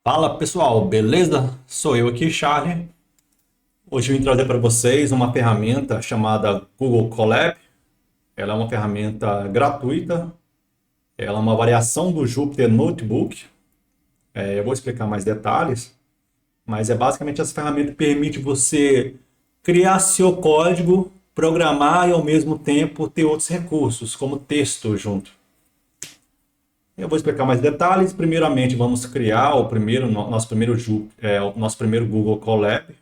Fala pessoal, beleza? Sou eu aqui, Charlie. Hoje eu vim trazer para vocês uma ferramenta chamada Google Colab. Ela é uma ferramenta gratuita, ela é uma variação do Jupyter Notebook. Eu vou explicar mais detalhes, mas é basicamente essa ferramenta que permite você criar seu código, programar e ao mesmo tempo ter outros recursos, como texto junto. Eu vou explicar mais detalhes. Primeiramente, vamos criar o nosso primeiro Google Colab.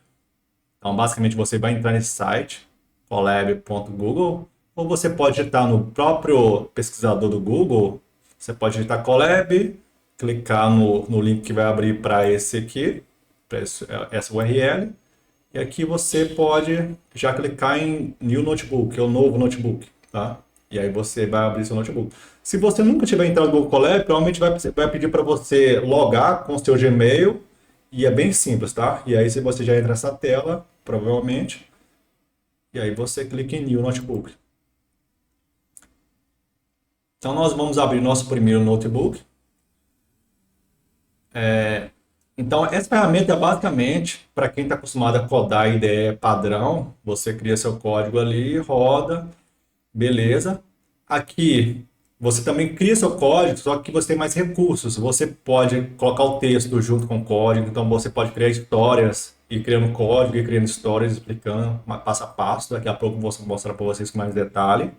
Então, basicamente, você vai entrar nesse site, colab.google, ou você pode digitar no próprio pesquisador do Google, você pode digitar Colab, clicar no link que vai abrir para esse aqui, para essa URL, e aqui você pode já clicar em New Notebook, ou Novo Notebook, tá? E aí você vai abrir seu notebook. Se você nunca tiver entrado no Google Colab, provavelmente vai pedir para você logar com o seu Gmail, e é bem simples, tá? E aí se você já entra nessa tela, provavelmente, e aí você clica em New Notebook. Então nós vamos abrir nosso primeiro notebook. Então essa ferramenta é basicamente para quem está acostumado a codar IDE padrão, você cria seu código ali, roda, beleza. Aqui você também cria seu código, só que você tem mais recursos. Você pode colocar o texto junto com o código, então você pode criar histórias e criando código e criando histórias explicando passo a passo. Daqui a pouco eu vou mostrar para vocês com mais detalhe.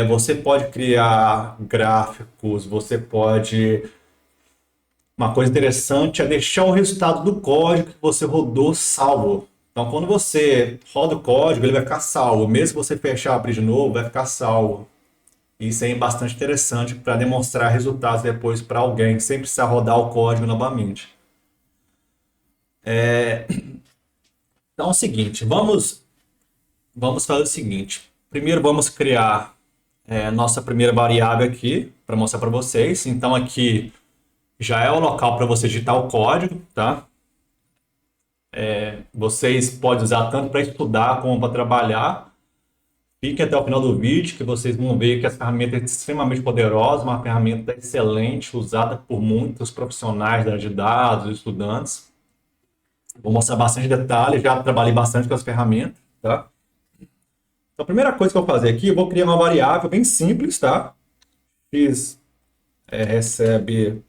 Você pode criar gráficos, você pode. Uma coisa interessante é deixar o resultado do código que você rodou salvo. Então, quando você roda o código, ele vai ficar salvo. Mesmo que você fechar e abrir de novo, vai ficar salvo. Isso é bastante interessante para demonstrar resultados depois para alguém, sem precisar rodar o código novamente. Então é o seguinte, vamos fazer o seguinte. Primeiro vamos criar nossa primeira variável aqui para mostrar para vocês. Então aqui já é o local para você digitar o código, tá? Vocês podem usar tanto para estudar como para trabalhar. Fiquem até o final do vídeo que vocês vão ver que essa ferramenta é extremamente poderosa, uma ferramenta excelente, usada por muitos profissionais da área de dados, estudantes. Vou mostrar bastante detalhes, já trabalhei bastante com as ferramentas, tá? Então, a primeira coisa que eu vou fazer aqui, eu vou criar uma variável bem simples, tá? X recebe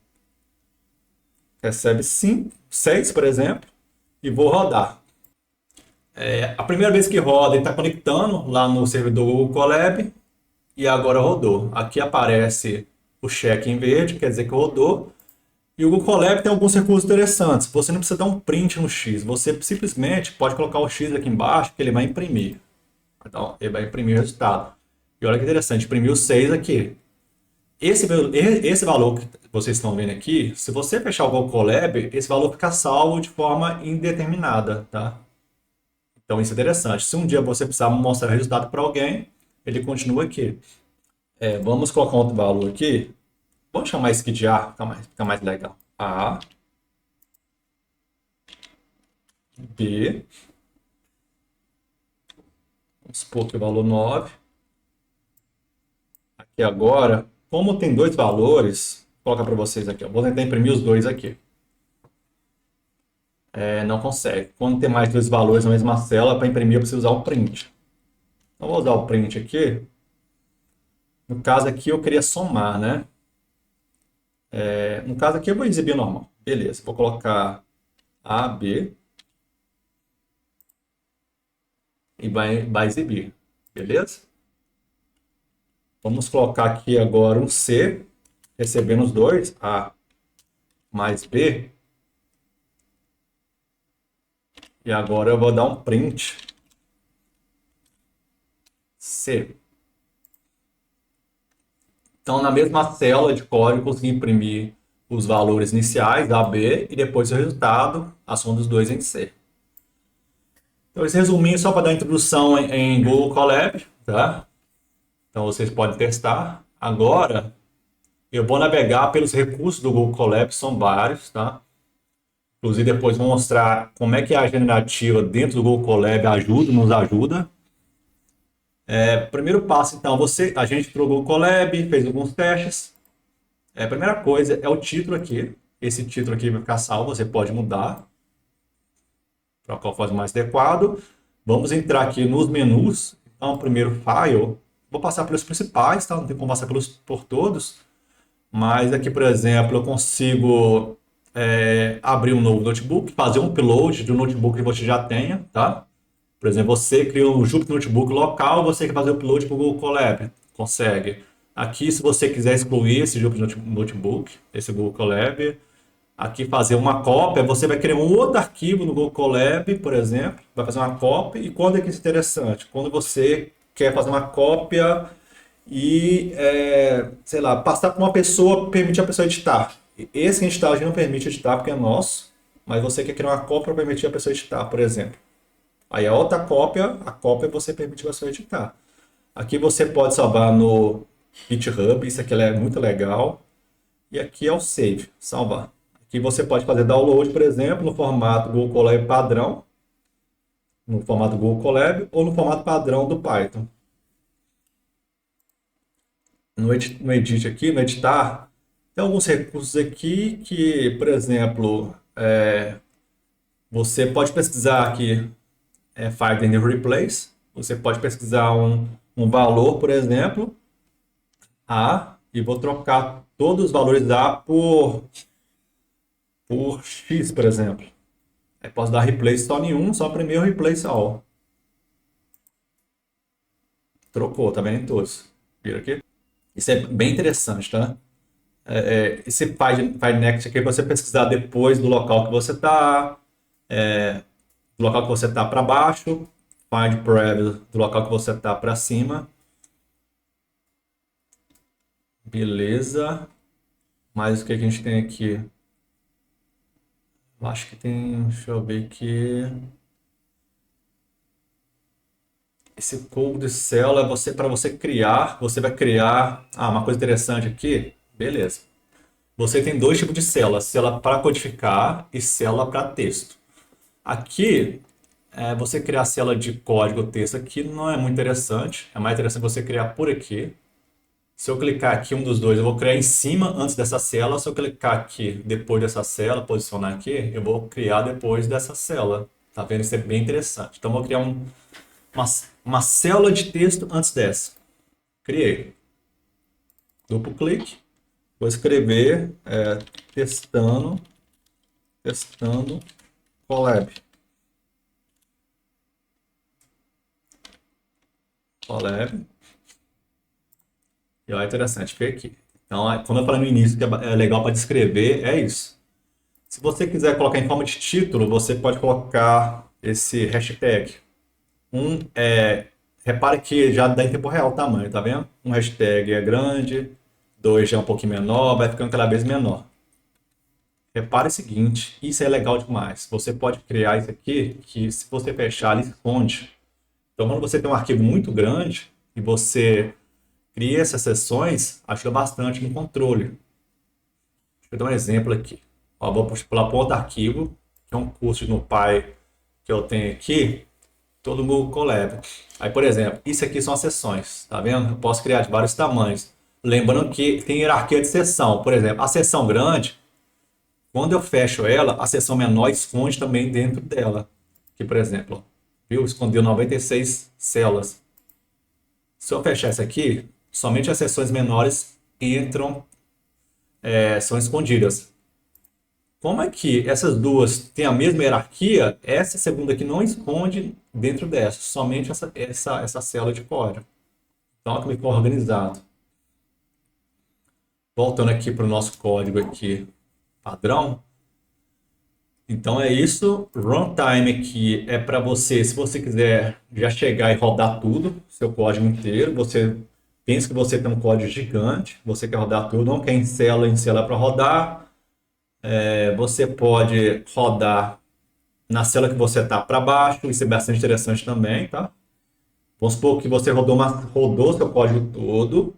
5, 6, por exemplo, e vou rodar. A primeira vez que roda, ele está conectando lá no servidor Google Colab e agora rodou. Aqui aparece o check em verde, quer dizer que rodou. E o Google Colab tem alguns recursos interessantes. Você não precisa dar um print no X, você simplesmente pode colocar o X aqui embaixo que ele vai imprimir. Então, ele vai imprimir o resultado. E olha que interessante, imprimiu 6 aqui. Esse valor que vocês estão vendo aqui, se você fechar o Google Colab, esse valor fica salvo de forma indeterminada, tá? Então isso é interessante. Se um dia você precisar mostrar o resultado para alguém, ele continua aqui. Vamos colocar outro valor aqui. Vamos chamar isso aqui de A, fica mais legal. A, B, vamos supor que o valor 9. Aqui agora, como tem dois valores, vou colocar para vocês aqui. Vou tentar imprimir os dois aqui. Não consegue. Quando tem mais dois valores na mesma célula, para imprimir eu preciso usar o print. Então vou usar o print aqui. No caso aqui eu queria somar, né? No caso aqui eu vou exibir normal. Beleza, vou colocar A, B e vai exibir. Beleza? Vamos colocar aqui agora um C, recebendo os dois, A mais B. E agora eu vou dar um print C. Então, na mesma célula de código, eu consegui imprimir os valores iniciais da B e depois o resultado, a soma dos dois em C. Então, esse resuminho é só para dar introdução em Google Colab, tá? Então, vocês podem testar. Agora, eu vou navegar pelos recursos do Google Colab, são vários, tá? Inclusive, depois vou mostrar como é que a generativa dentro do Google Colab nos ajuda. Primeiro passo, então, a gente entrou no Google Colab, fez alguns testes. A primeira coisa é o título aqui. Esse título aqui vai ficar salvo, você pode mudar para qual for mais adequado. Vamos entrar aqui nos menus. Então, primeiro File, vou passar pelos principais, tá? Não tem como passar por todos. Mas aqui, por exemplo, eu consigo abrir um novo notebook, fazer um upload de um notebook que você já tenha, tá? Por exemplo, você criou um Jupyter Notebook local, você quer fazer o upload para o Google Colab, consegue. Aqui, se você quiser excluir esse Jupyter Notebook, esse Google Colab, aqui fazer uma cópia, você vai criar um outro arquivo no Google Colab, por exemplo, vai fazer uma cópia, e quando é que isso é interessante? Quando você quer fazer uma cópia e, sei lá, passar para uma pessoa, permitir a pessoa editar. Esse que a gente está, a gente não permite editar porque é nosso, mas você quer criar uma cópia para permitir a pessoa editar, por exemplo. Aí a outra cópia, a cópia você permite a pessoa editar. Aqui você pode salvar no GitHub, isso aqui é muito legal. E aqui é o Save, salvar. Aqui você pode fazer download, por exemplo, no formato Google Colab padrão, no formato Google Colab ou no formato padrão do Python. No Edit aqui, no Editar, tem alguns recursos aqui que, por exemplo, você pode pesquisar aqui Find and Replace. Você pode pesquisar um valor, por exemplo, A, e vou trocar todos os valores A por X, por exemplo. Aí posso dar replace só em um, só primeiro replace all. Trocou, tá vendo em todos. Vira aqui. Isso é bem interessante, tá? Esse find next aqui, você pesquisar depois do local que você está, do local que você está para baixo, find previous do local que você está para cima. Beleza. Mas o que a gente tem aqui? Eu acho que tem, deixa eu ver aqui. Esse cold cell é para você criar, você vai criar, uma coisa interessante aqui, beleza. Você tem dois tipos de célula, célula para codificar e célula para texto. Aqui, você criar célula de código ou texto aqui não é muito interessante, é mais interessante você criar por aqui. Se eu clicar aqui um dos dois, eu vou criar em cima antes dessa célula. Se eu clicar aqui depois dessa célula, posicionar aqui, eu vou criar depois dessa célula. Tá vendo? Isso é bem interessante. Então, eu vou criar uma célula de texto antes dessa. Criei. Duplo clique. Vou escrever testando Colab. Colab. E olha, interessante, fica aqui. Então, como eu falei no início, que é legal para descrever, é isso. Se você quiser colocar em forma de título, você pode colocar esse hashtag. Repare que já dá em tempo real o tamanho, tá vendo? Um hashtag é grande, dois já é um pouquinho menor, vai ficando cada vez menor. Repare o seguinte, isso é legal demais. Você pode criar isso aqui, que se você fechar, ele esconde. Então, quando você tem um arquivo muito grande e você cria essas seções, ajuda bastante no controle. Deixa eu dar um exemplo aqui. Ó, vou pular para outro arquivo, que é um curso no Py que eu tenho aqui, todo mundo Colab. Aí, por exemplo, isso aqui são as seções, tá vendo? Eu posso criar de vários tamanhos. Lembrando que tem hierarquia de seção. Por exemplo, a seção grande, quando eu fecho ela, a seção menor esconde também dentro dela. Aqui, por exemplo, ó, viu? Escondeu 96 células. Se eu fechar essa aqui, somente as seções menores entram, são escondidas. Como é que essas duas têm a mesma hierarquia, essa segunda aqui não esconde dentro dessa, somente essa célula de código. Então, aqui ficou organizado. Voltando aqui para o nosso código aqui, padrão. Então é isso. Runtime aqui é para você, se você quiser já chegar e rodar tudo, seu código inteiro. Você pensa que você tem um código gigante, você quer rodar tudo, não quer em célula para rodar. Você pode rodar na célula que você está para baixo, isso é bastante interessante também, tá? Vamos supor que você rodou seu código todo,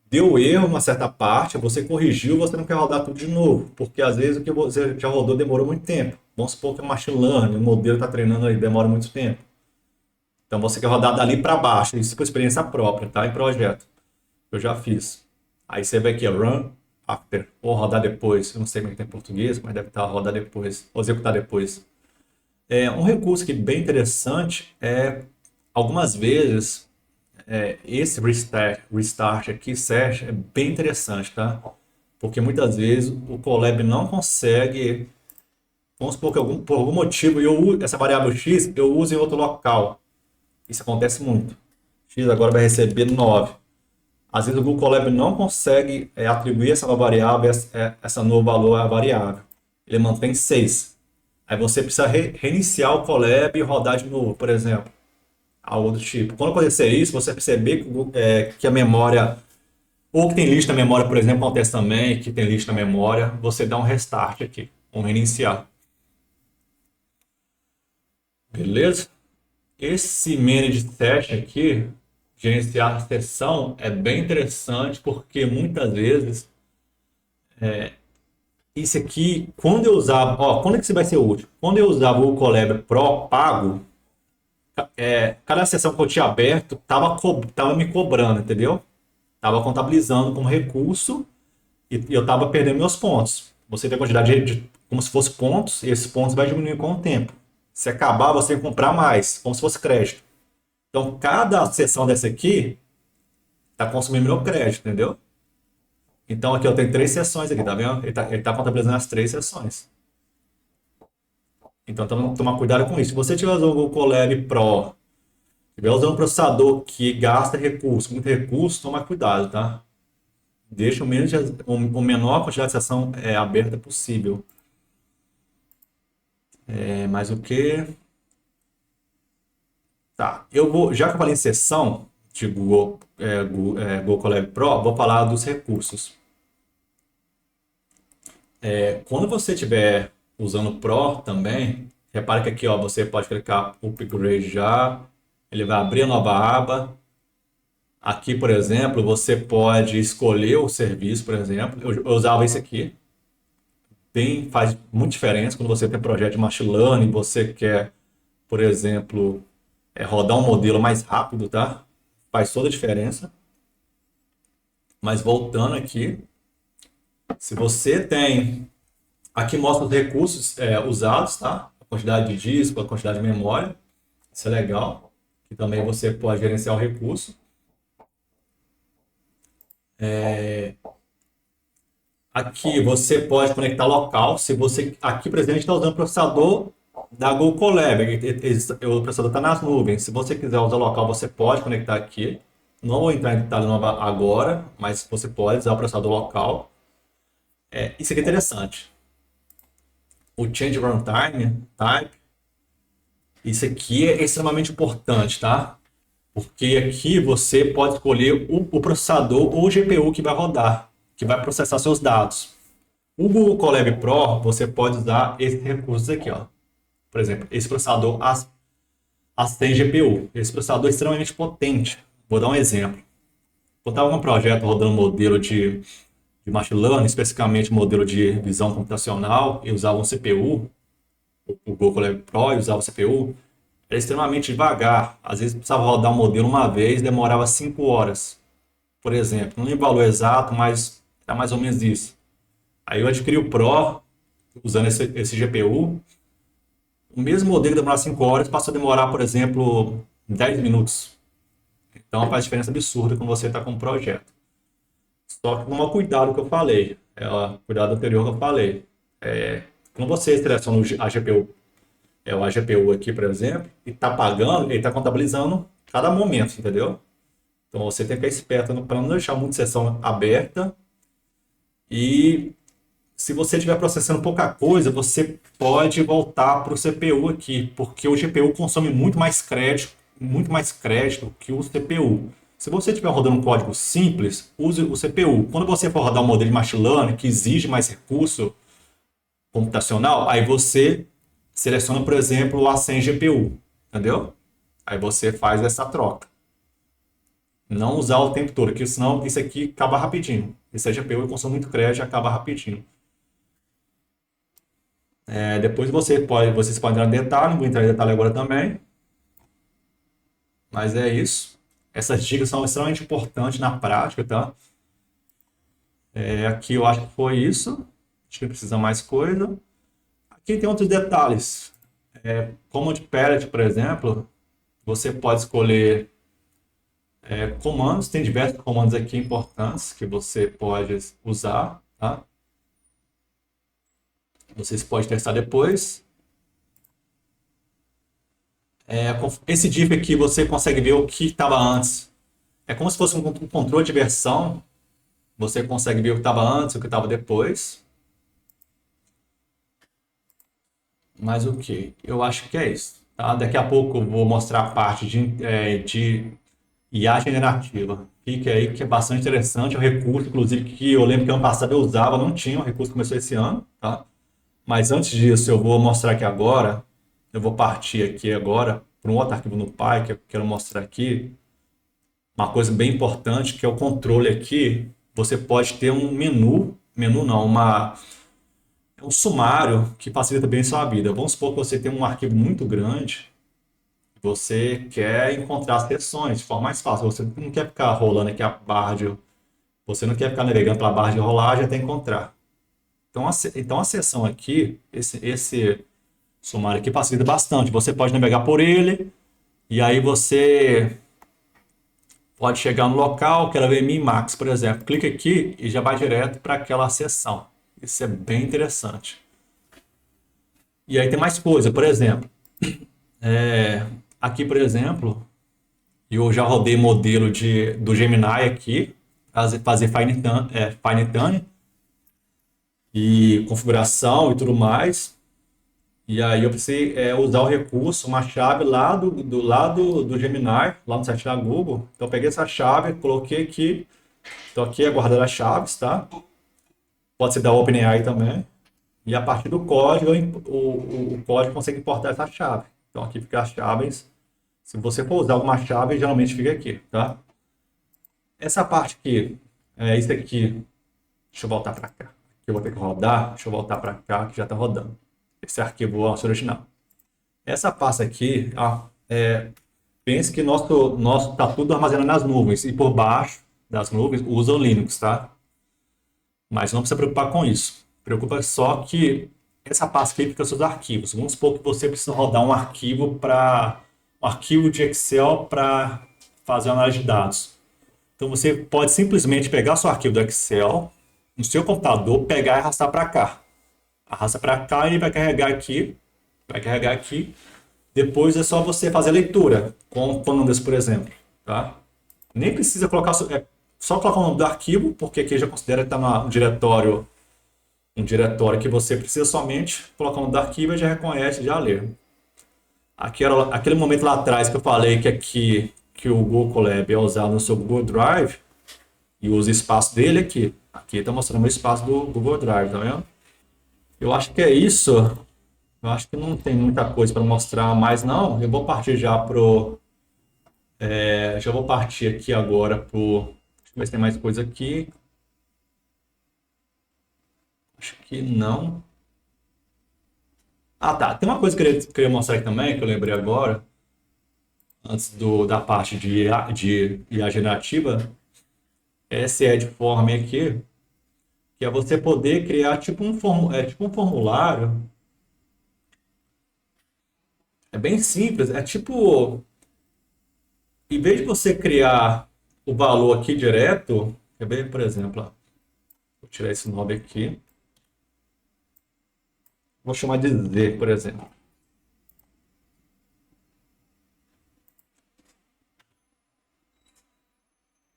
deu erro em uma certa parte, você corrigiu, você não quer rodar tudo de novo, porque às vezes o que você já rodou demorou muito tempo. Vamos supor que é machine learning, o modelo está treinando aí, demora muito tempo. Então você quer rodar dali para baixo, isso por experiência própria, tá? Em projeto. Eu já fiz. Aí você vai aqui, ó, Run after, ou rodar depois. Eu não sei como é que tem em português, mas deve estar rodar depois, ou executar depois. Um recurso que é bem interessante é, algumas vezes, esse restart aqui, sesh, é bem interessante, tá? Porque muitas vezes o Colab não consegue, vamos supor que por algum motivo essa variável x eu uso em outro local. Isso acontece muito. X agora vai receber 9. Às vezes o Google Colab não consegue atribuir essa nova variável, essa novo valor à variável. Ele mantém 6. Aí você precisa reiniciar o Colab e rodar de novo, por exemplo. Algo do tipo. Quando acontecer isso, você perceber que a memória, ou que tem lista na memória, por exemplo, acontece também, que tem lista na memória, você dá um restart aqui, um reiniciar. Beleza? Esse manage session aqui, gerenciar a sessão, é bem interessante porque muitas vezes isso aqui, quando eu usava, quando é que isso vai ser útil? Quando eu usava o Colab Pro pago, cada sessão que eu tinha aberto tava me cobrando, entendeu? Tava contabilizando como recurso e eu tava perdendo meus pontos. Você tem a quantidade como se fosse pontos, e esses pontos vai diminuir com o tempo. Se acabar, você tem que comprar mais, como se fosse crédito. Então, cada sessão dessa aqui está consumindo meu crédito, entendeu? Então, aqui eu tenho 3 sessões aqui, tá vendo? Ele tá contabilizando as 3 sessões. Então, tomar cuidado com isso. Se você tiver usando o Colab Pro, estiver usando um processador que gasta recurso, muito recurso, toma cuidado, tá? Deixa o menor quantidade de sessão aberta possível. Mais o que? Tá, já que eu falei em sessão de Google Colab Pro, vou falar dos recursos. Quando você estiver usando o Pro também, repare que aqui ó, você pode clicar Upgrade já, ele vai abrir a nova aba. Aqui, por exemplo, você pode escolher o serviço, por exemplo. Eu usava esse aqui. Faz muita diferença quando você tem projeto de machine learning, você quer, por exemplo, rodar um modelo mais rápido, tá? Faz toda a diferença. Mas voltando aqui, se você tem... Aqui mostra os recursos usados, tá? A quantidade de disco, a quantidade de memória. Isso é legal. Que também você pode gerenciar o recurso. Aqui você pode conectar local. Se você aqui, por exemplo, a gente está usando o processador da Google Colab. O processador está nas nuvens. Se você quiser usar local, você pode conectar aqui. Não vou entrar em detalhe agora, mas você pode usar o processador local. Isso aqui é interessante. O Change Runtime Type. Isso aqui é extremamente importante, tá? Porque aqui você pode escolher o processador ou o GPU que vai rodar, que vai processar seus dados. O Google Colab Pro, você pode usar esses recursos aqui, ó. Por exemplo, esse processador A100 GPU. Esse processador é extremamente potente. Vou dar um exemplo. Vou estar algum projeto rodando modelo de machine learning, especificamente modelo de visão computacional, e usava um CPU, o Google Colab Pro, e usava o CPU, era extremamente devagar. Às vezes precisava rodar um modelo uma vez, demorava 5 horas, por exemplo. Não lembro o valor exato, mas é mais ou menos isso. Aí eu adquiri o Pro, usando esse GPU. O mesmo modelo que demorava 5 horas passou a demorar, por exemplo, 10 minutos. Então faz diferença absurda quando você está com um projeto. Só que toma cuidado que eu falei. Cuidado anterior que eu falei. Quando você seleciona a GPU, a GPU aqui, por exemplo, e está pagando, ele está contabilizando cada momento, entendeu? Então você tem que ficar esperto para não deixar muita sessão aberta. E se você estiver processando pouca coisa, você pode voltar para o CPU aqui, porque o GPU consome muito mais crédito que o CPU. Se você estiver rodando um código simples, use o CPU. Quando você for rodar um modelo de machine learning que exige mais recurso computacional, aí você seleciona, por exemplo, o A100 GPU, entendeu? Aí você faz essa troca. Não usar o tempo todo, porque senão isso aqui acaba rapidinho. Esse GPU consome muito crédito e acaba rapidinho. Depois vocês podem entrar em detalhe, não vou entrar em detalhe agora também. Mas é isso. Essas dicas são extremamente importantes na prática, tá? Aqui eu acho que foi isso. Acho que precisa mais coisa. Aqui tem outros detalhes. Command Palette, por exemplo, você pode escolher comandos. Tem diversos comandos aqui importantes que você pode usar, tá? Vocês podem testar depois. Esse div aqui você consegue ver o que estava antes. É como se fosse um controle de versão. Você consegue ver o que estava antes, o que estava depois. Mas o que? Eu acho que é isso. Tá? Daqui a pouco eu vou mostrar a parte de IA generativa. Fique aí que é bastante interessante. É um recurso, inclusive, que eu lembro que ano passado eu usava, não tinha. O recurso começou esse ano. Tá? Mas antes disso, eu vou mostrar aqui agora. Eu vou partir aqui agora para um outro arquivo no Py que eu quero mostrar aqui. Uma coisa bem importante que é o controle aqui. Você pode ter um menu não, um sumário que facilita bem a sua vida. Vamos supor que você tem um arquivo muito grande, você quer encontrar as seções de forma mais fácil. Você não quer ficar rolando aqui a barra de. Você não quer ficar navegando pela barra de rolagem até encontrar. Então a seção aqui, esse sumário aqui facilita bastante. Você pode navegar por ele e aí você pode chegar no local, quero ver min max, por exemplo. Clica aqui e já vai direto para aquela seção. Isso é bem interessante. E aí tem mais coisa, por exemplo. Aqui, por exemplo, eu já rodei modelo do Gemini aqui, fazer fine tuning e configuração e tudo mais. E aí eu precisei usar o recurso, uma chave lá do lado do Gemini, lá no site da Google. Então eu peguei essa chave, coloquei aqui. Então aqui é guardar as chaves, tá? Pode ser da OpenAI também. E a partir do código, o código consegue importar essa chave. Então aqui fica as chaves. Se você for usar alguma chave, geralmente fica aqui, tá? Essa parte aqui, isso aqui, deixa eu voltar para cá. Aqui eu vou ter que rodar, deixa eu voltar para cá, que já está rodando. Esse arquivo é o original. Essa pasta aqui, pense que nosso tá tudo armazenado nas nuvens e por baixo das nuvens usa o Linux, tá? Mas não precisa preocupar com isso. Preocupa só que essa pasta aqui fica seus arquivos. Vamos supor que você precisa rodar um arquivo de Excel para fazer análise de dados. Então você pode simplesmente pegar seu arquivo do Excel no seu computador, pegar e arrastar para cá. Arrasta para cá e ele vai carregar aqui. Vai carregar aqui. Depois é só você fazer a leitura com pandas, por exemplo. Tá? Nem precisa colocar. Só colocar o nome do arquivo, porque aqui já considera que está um diretório que você precisa somente colocar o nome do arquivo e já reconhece, já lê. Aquele momento lá atrás que eu falei que o Google Colab é usado no seu Google Drive e usa espaço dele aqui. Aqui está mostrando o espaço do Google Drive, tá vendo? Eu acho que é isso. Eu acho que não tem muita coisa para mostrar mais, não. Eu vou partir já vou partir aqui agora pro. Deixa eu ver se tem mais coisa aqui. Acho que não. Ah, tá. Tem uma coisa que eu queria mostrar aqui também, que eu lembrei agora, antes da parte de IA generativa. Esse é de forma aqui, que é você poder criar tipo um formulário. É bem simples. É tipo, em vez de você criar o valor aqui direto, quer ver, por exemplo, ó, vou tirar esse nome aqui. Vou chamar de Z, por exemplo.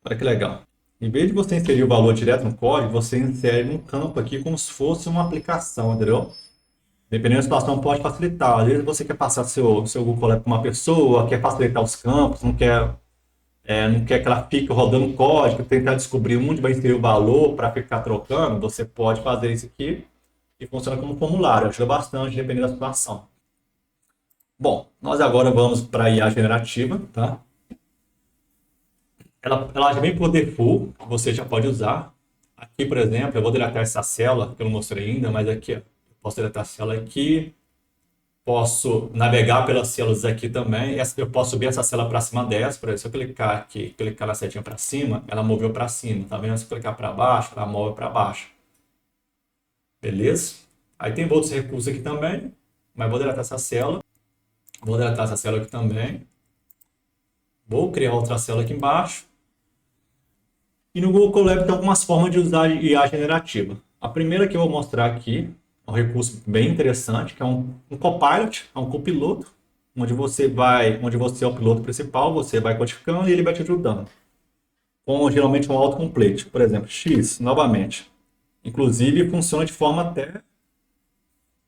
Olha que legal. Em vez de você inserir o valor direto no código, você insere um campo aqui como se fosse uma aplicação, entendeu? Dependendo da situação, pode facilitar. Às vezes você quer passar seu Google Colab para uma pessoa, quer facilitar os campos, não quer que ela fique rodando código, tentar descobrir onde vai inserir o valor para ficar trocando. Você pode fazer isso aqui e funciona como um formulário. Ajuda bastante, dependendo da situação. Bom, nós agora vamos para a IA generativa, tá? Ela já vem por default, você já pode usar. Aqui, por exemplo, eu vou deletar essa célula, que eu não mostrei ainda, mas aqui, ó, eu posso deletar a célula aqui. Posso navegar pelas células aqui também. Eu posso subir essa célula para cima dessa. Por exemplo, se eu clicar aqui, clicar na setinha para cima, ela moveu para cima. Tá vendo? Se eu clicar para baixo, ela move para baixo. Beleza? Aí tem outros recursos aqui também. Mas vou deletar essa célula. Vou deletar essa célula aqui também. Vou criar outra célula aqui embaixo. E no Google Colab tem algumas formas de usar IA generativa. A primeira que eu vou mostrar aqui é um recurso bem interessante, que é um copilot, é um copiloto, onde você é o piloto principal, você vai codificando e ele vai te ajudando. Com geralmente um autocomplete, por exemplo, X, novamente. Inclusive funciona de forma até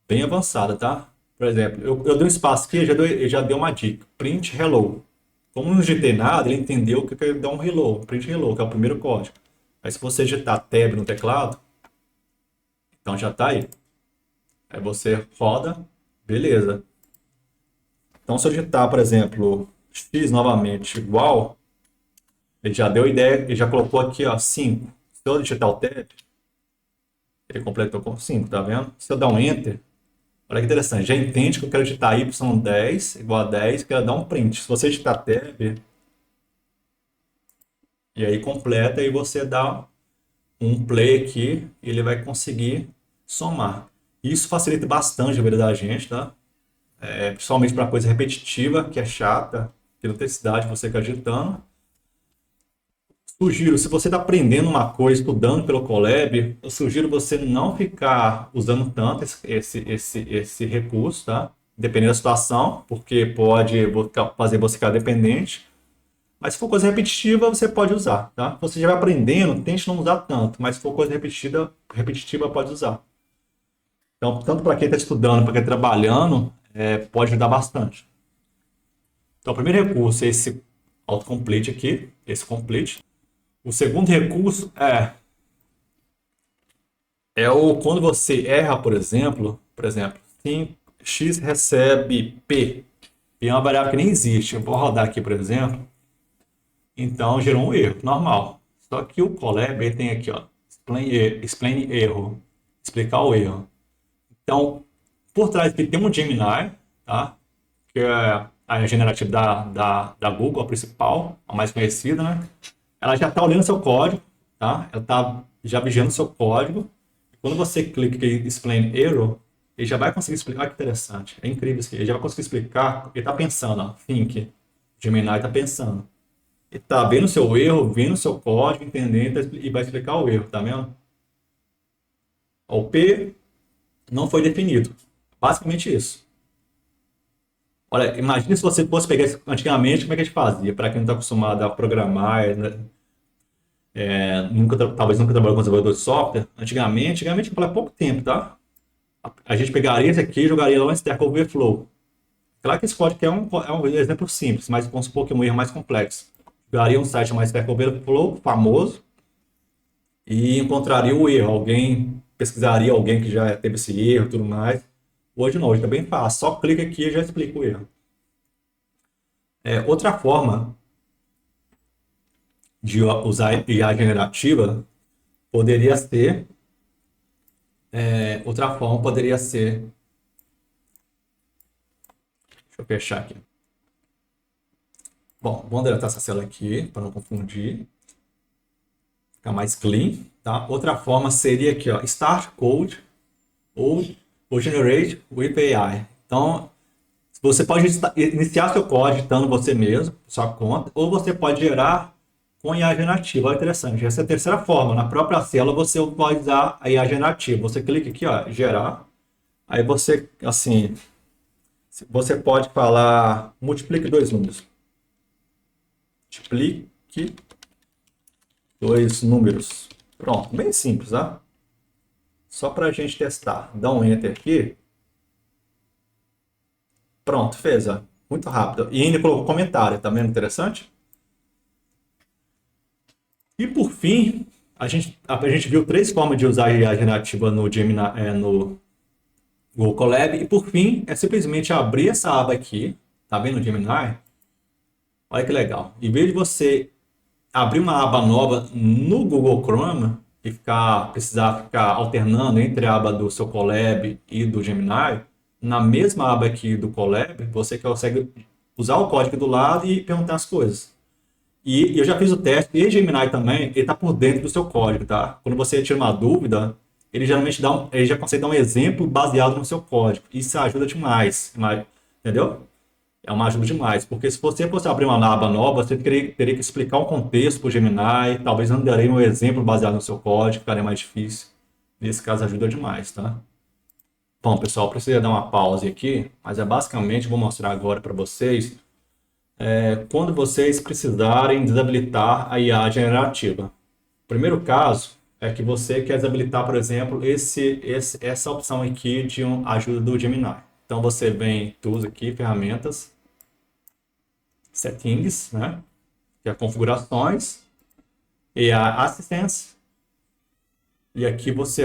bem avançada, tá? Por exemplo, eu dei um espaço aqui, ele já deu uma dica, print hello. Como não digitei nada, ele entendeu que ele dá um hello, um print hello, que é o primeiro código. Aí se você digitar tab no teclado, então já está aí. Aí você roda, beleza. Então se eu digitar, por exemplo, x novamente igual, ele já deu ideia, ele já colocou aqui, ó, 5. Se eu digitar o tab, ele completou com 5, tá vendo? Se eu dar um enter, olha que interessante, já entende que eu quero digitar y10 igual a 10, quero dar um print. Se você digitar tab, e aí completa e você dá um play aqui e ele vai conseguir somar. Isso facilita bastante a vida da gente, tá? Principalmente para coisa repetitiva, que é chata, que não tem necessidade de você ficar digitando. Sugiro, se você está aprendendo uma coisa, estudando pelo Colab, eu sugiro você não ficar usando tanto esse recurso, tá? Dependendo da situação, porque pode fazer você ficar dependente. Mas se for coisa repetitiva, você pode usar, tá? Se você já vai aprendendo, tente não usar tanto, mas se for coisa repetitiva pode usar. Então, tanto para quem está estudando, para quem está trabalhando, pode ajudar bastante. Então, o primeiro recurso é esse autocomplete aqui, esse complete. O segundo recurso quando você erra, por exemplo, sim, x recebe p. P é uma variável que nem existe. Eu vou rodar aqui, por exemplo. Então, gerou um erro, normal. Só que o Colab ele tem aqui, ó, explain erro, explicar o erro. Então, por trás aqui tem um Gemini, tá? Que é a generativa da Google, a principal, a mais conhecida, né? Ela já está olhando seu código, tá? Ela está já vigiando seu código. Quando você clica em Explain Error, ele já vai conseguir explicar. Olha que interessante, é incrível isso aqui. Ele já vai conseguir explicar, ele está pensando, ó, Think, Gemini está pensando. Ele está vendo o seu erro, vendo o seu código, entendendo e vai explicar o erro, tá vendo? O P não foi definido. Basicamente isso. Olha, imagine se você fosse pegar isso antigamente, como é que a gente fazia? Para quem não está acostumado a programar, né? Talvez nunca trabalhou com desenvolvedor de software. Antigamente eu falei há pouco tempo, tá? A gente pegaria esse aqui e jogaria lá no Stack Overflow. Claro que esse código aqui é um exemplo simples, mas vamos supor que é um erro mais complexo. Jogaria um site mais Stack Overflow, famoso, e encontraria o erro. Pesquisaria alguém que já teve esse erro e tudo mais. Hoje não, hoje tá bem fácil. Só clica aqui e já explica o erro. Outra forma de usar IA generativa poderia ser. Outra forma poderia ser. Deixa eu fechar aqui. Bom, vamos deletar essa célula aqui para não confundir. Ficar mais clean, tá? Outra forma seria aqui, ó, Start Code ou Generate with AI. Então, você pode iniciar seu código digitando você mesmo, sua conta, ou você pode gerar com IA generativa. Olha, interessante. Essa é a terceira forma. Na própria célula você pode usar a IA generativa. Você clica aqui, ó, gerar. Aí você, assim, você pode falar, multiplique dois números. Multiplique dois números. Pronto, bem simples, tá? Só para a gente testar. Dá um Enter aqui. Pronto, fez, ó. Muito rápido. E ainda colocou comentário, tá vendo? Interessante? E por fim, a gente viu três formas de usar a IA generativa no Gemini, no Google Colab. E por fim, é simplesmente abrir essa aba aqui. Tá vendo o Gemini? Olha que legal. Em vez de você abrir uma aba nova no Google Chrome e precisar ficar alternando entre a aba do seu Colab e do Gemini, na mesma aba aqui do Colab, você consegue usar o código do lado e perguntar as coisas. E eu já fiz o teste, e Gemini também, ele está por dentro do seu código, tá? Quando você tira uma dúvida, ele geralmente ele já consegue dar um exemplo baseado no seu código. Isso ajuda demais, entendeu? É uma ajuda demais, porque se você fosse abrir uma aba nova, você teria que explicar um contexto para o Gemini, talvez não daria um exemplo baseado no seu código, ficaria mais difícil. Nesse caso, ajuda demais, tá? Bom, pessoal, precisa dar uma pausa aqui, mas é basicamente, vou mostrar agora para vocês, quando vocês precisarem desabilitar a IA generativa. O primeiro caso é que você quer desabilitar, por exemplo, essa opção aqui de ajuda do Gemini. Então, você vem em Tools aqui, Ferramentas, Settings, né? Que é Configurações, e a Assistance. E aqui você,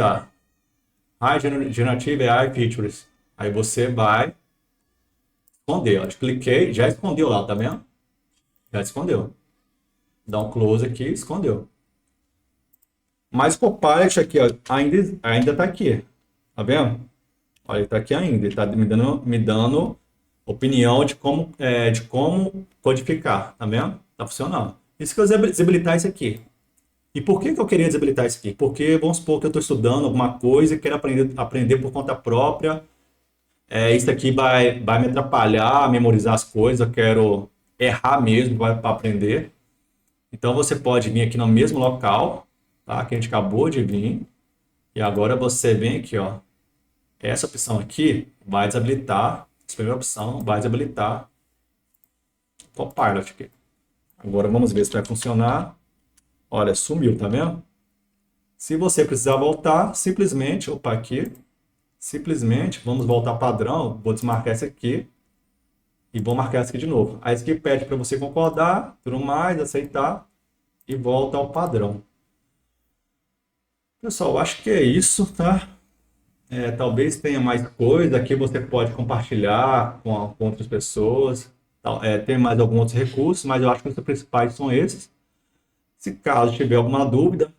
Generative AI Features. Aí você vai esconder, ó. Cliquei, já escondeu lá, tá vendo? Já escondeu. Dá um close aqui, escondeu. Mas o Copilot aqui, ó, ainda tá aqui. Tá vendo? Olha, ele tá aqui ainda. Ele tá me dando opinião de como codificar. Tá vendo? Tá funcionando. Isso que eu desabilitar isso aqui. E por que eu queria desabilitar isso aqui? Porque vamos supor que eu estou estudando alguma coisa e quero aprender por conta própria. Isso aqui vai me atrapalhar a memorizar as coisas. Eu quero errar mesmo para aprender. Então você pode vir aqui no mesmo local, tá? Que a gente acabou de vir. E agora você vem aqui, ó. Essa opção aqui vai desabilitar. Essa primeira opção vai desabilitar o Copilot aqui. Agora vamos ver se vai funcionar. Olha, sumiu, tá vendo? Se você precisar voltar, simplesmente, opa, aqui, simplesmente, vamos voltar padrão, vou desmarcar essa aqui e vou marcar essa aqui de novo. Aí isso aqui pede para você concordar, tudo mais, aceitar e volta ao padrão. Pessoal, acho que é isso, tá? Talvez tenha mais coisa, aqui você pode compartilhar com outras pessoas, tem mais alguns outros recursos, mas eu acho que os principais são esses. Se caso tiver alguma dúvida,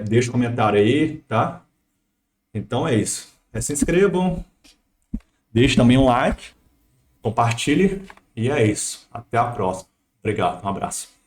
deixa um comentário aí, tá? Então é isso. Se inscrevam, deixe também um like, compartilhe e é isso. Até a próxima. Obrigado, um abraço.